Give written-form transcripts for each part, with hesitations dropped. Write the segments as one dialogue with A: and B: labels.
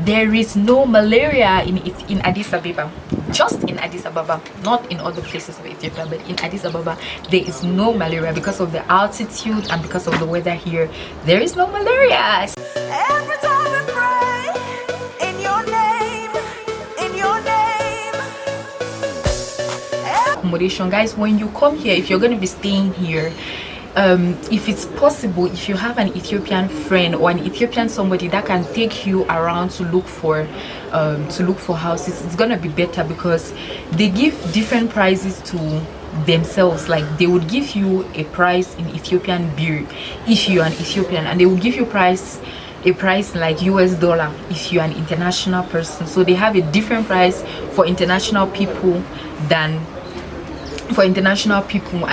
A: there is no malaria in Addis Ababa. Just in Addis Ababa, not in other places of Ethiopia, but in Addis Ababa there is no malaria because of the altitude and because of the weather here. There is no malaria.
B: Every time we pray in your name, in your name.
A: Accommodation, guys, when you come here, if you're going to be staying here, if it's possible, if you have an Ethiopian friend or an Ethiopian somebody that can take you around to look for houses, it's gonna be better because they give different prices to themselves. Like they would give you a price in Ethiopian birr if you're an Ethiopian, and they will give you a price like US dollar if you're an international person. So they have a different price for international people and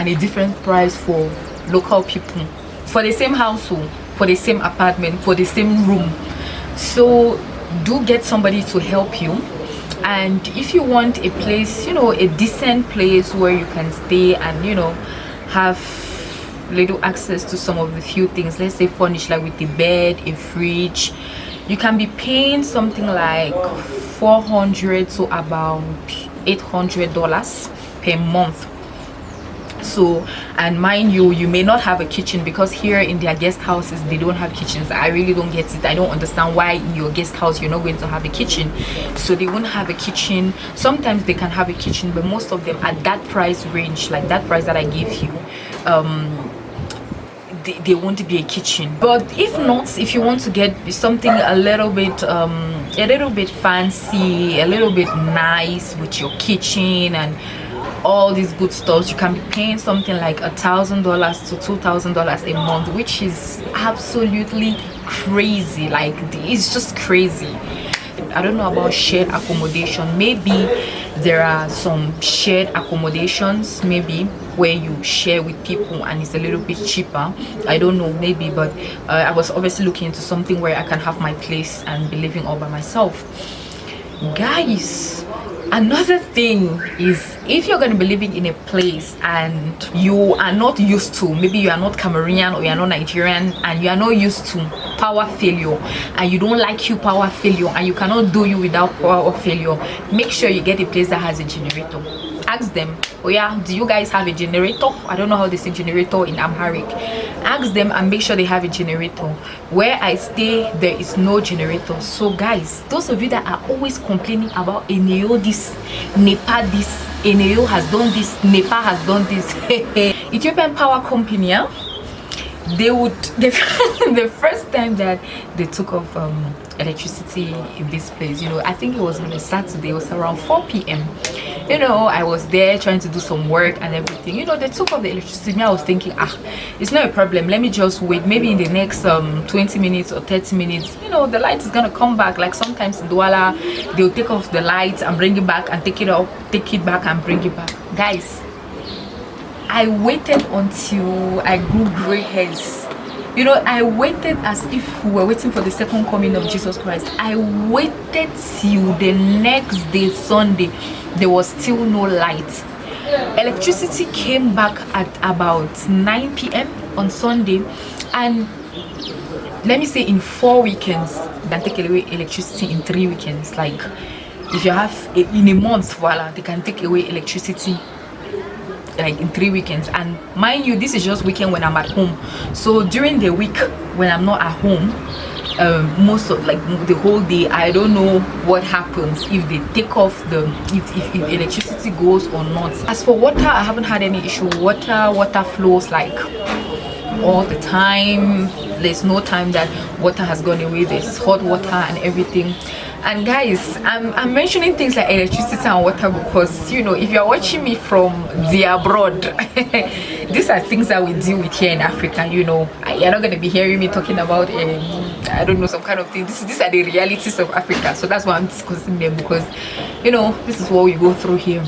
A: a different price for local people for the same household, for the same apartment, for the same room. So do get somebody to help you. And if you want a place, a decent place where you can stay and have little access to some of the few things, let's say furnished, like with a bed, a fridge, you can be paying something like $400 to about $800 per month. So, and mind you, you may not have a kitchen, because here in their guest houses they don't have kitchens. I really don't get it. I don't understand why in your guest house you're not going to have a kitchen. So they won't have a kitchen. Sometimes they can have a kitchen, but most of them at that price range, like that price that I gave you, they won't be a kitchen. But if not, if you want to get something a little bit fancy, a little bit nice with your kitchen and all these good stuff, you can be paying something like $1,000 to $2,000 a month, which is absolutely crazy. Like, it's just crazy. I don't know about shared accommodation. Maybe there are some shared accommodations, maybe where you share with people and it's a little bit cheaper. I don't know, maybe. But I was obviously looking into something where I can have my place and be living all by myself. Guys, another thing is, if you're going to be living in a place and you are not used to, maybe you are not Cameroonian or you are not Nigerian, and you are not used to power failure, and you don't like power failure, and you cannot do you without power failure, make sure you get a place that has a generator. Ask them, oh yeah, do you guys have a generator? I don't know how they say generator in Amharic. Ask them and make sure they have a generator. Where I stay, there is no generator. So guys, those of you that are always complaining about Eneo this, Nepal this, Eneo has done this, Nepal has done this, Ethiopian Power Company, yeah? The first time that they took off electricity in this place, I think it was on a Saturday, it was around 4 p.m. I was there trying to do some work and everything. They took off the electricity. I was thinking, it's not a problem, let me just wait. Maybe in the next 20 minutes or 30 minutes, the light is gonna come back. Like sometimes in Douala, they'll take off the lights and bring it back, and take it back and bring it back. Guys, I waited until I grew gray hairs. I waited as if we were waiting for the second coming of Jesus Christ. I waited till the next day, Sunday. There was still no light. Electricity came back at about 9 p.m. on Sunday, and let me say in 4 weekends, they can take away electricity in 3 weekends. Like, if you have in a month, voila, they can take away electricity like in 3 weekends. And mind you, this is just weekend when I'm at home. So during the week when I'm not at home, most of the whole day, I don't know what happens, if they take off if electricity goes or not. As for water, I haven't had any issue. Water flows like all the time. There's no time that water has gone away. There's hot water and everything. And guys, I'm mentioning things like electricity and water because if you're watching me from the abroad, these are things that we deal with here in Africa. You're not going to be hearing me talking about I don't know, some kind of thing. These are the realities of Africa. So that's why I'm discussing them, because this is what we go through here.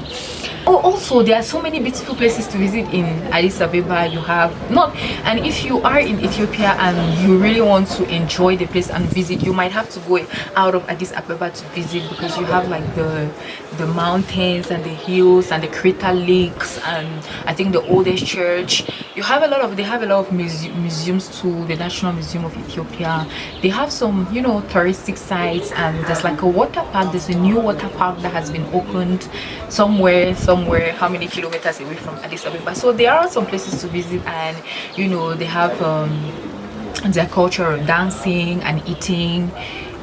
A: Oh, also there are so many beautiful places to visit in Addis Ababa. You have not, and if you are in Ethiopia and you really want to enjoy the place and visit, you might have to go out of Addis Ababa to visit, because you have like the mountains and the hills and the crater lakes, and I think the oldest church. You have a lot of, they have a lot of museums too. The National Museum of Ethiopia, they have some, you know, touristic sites, and there's like a water park. There's a new water park that has been opened somewhere how many kilometers away from Addis Ababa. So there are some places to visit, and you know, they have their culture of dancing and eating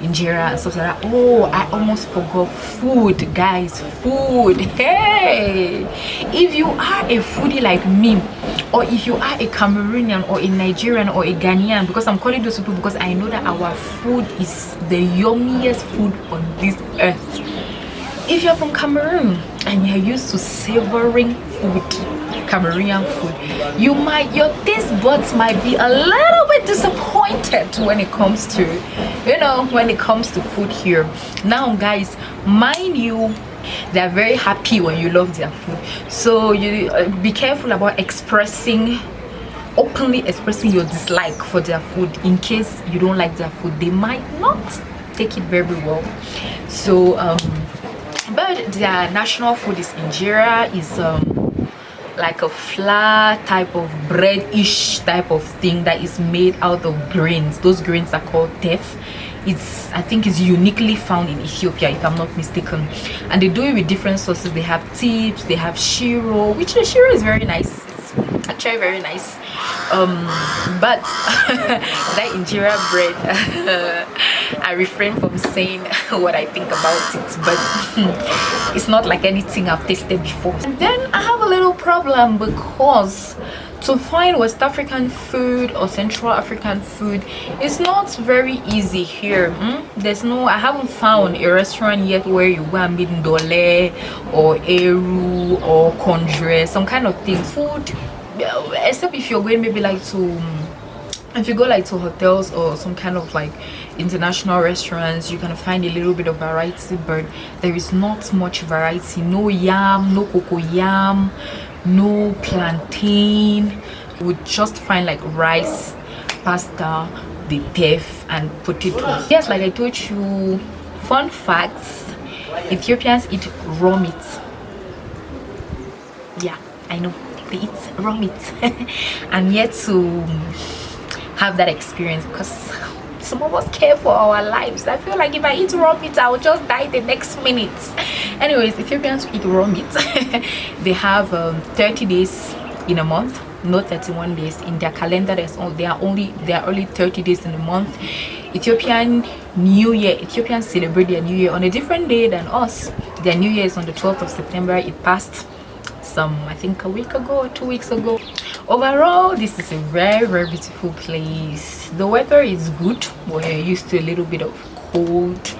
A: injera and stuff like that. Oh, I almost forgot food, guys. Food. Hey, if you are a foodie like me, or if you are a Cameroonian or a Nigerian or a Ghanaian, because I'm calling those people because I know that our food is the yummiest food on this earth. If you're from Cameroon and you're used to savoring food, Cameroonian food, your taste buds might be a little bit disappointed when it comes to, you know, when it comes to food here. Now, guys, mind you, they're very happy when you love their food. So you be careful about openly expressing your dislike for their food. In case you don't like their food, they might not take it very well. So but their national food is injera, is like a flour type of bread-ish type of thing that is made out of grains. Those grains are called teff. It's, I think, is uniquely found in Ethiopia, if I'm not mistaken. And they do it with different sauces. They have tips, they have shiro, which the shiro is very nice. It's actually very nice. But that injera bread, I refrain from saying what I think about it, but it's not like anything I've tasted before. And then I have a little problem, because to find West African food or Central African food is not very easy here. I haven't found a restaurant yet where you go and meet ndole or eru or kondre, some kind of thing. Food, except if you're going maybe like to, if you go like to hotels or some kind of like international restaurants, you can find a little bit of variety, but there is not much variety. No yam, no cocoyam, no plantain. You would just find like rice, pasta, the teff, and potatoes. Yes, like I told you, fun facts, Ethiopians eat raw meat. Yeah, I know, they eat raw meat. I'm yet to have that experience, because some of us care for our lives. I feel like if I eat raw meat, I will just die the next minute. Anyways, Ethiopians eat raw meat. They have 30 days in a month, not 31 days in their calendar. There are only 30 days in a month. Ethiopian New Year, Ethiopians celebrate their New Year on a different day than us. Their New Year is on the 12th of September. It passed I think a week ago or 2 weeks ago. Overall, this is a very beautiful place. The weather is good. We're used to a little bit of cold.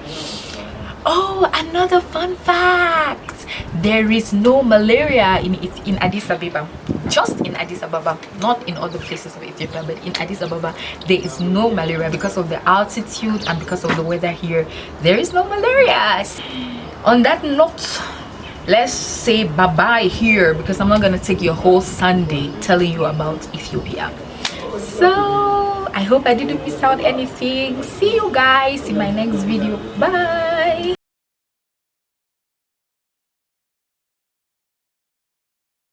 A: Oh, another fun fact, there is no malaria in Addis Ababa. Just in Addis Ababa, not in other places of Ethiopia, but in Addis Ababa there is no malaria, because of the altitude and because of the weather here. There is no malaria. On that note, let's say bye-bye here, because I'm not gonna take your whole Sunday telling you about Ethiopia. So I hope I didn't miss out anything. See you guys in my next video. Bye.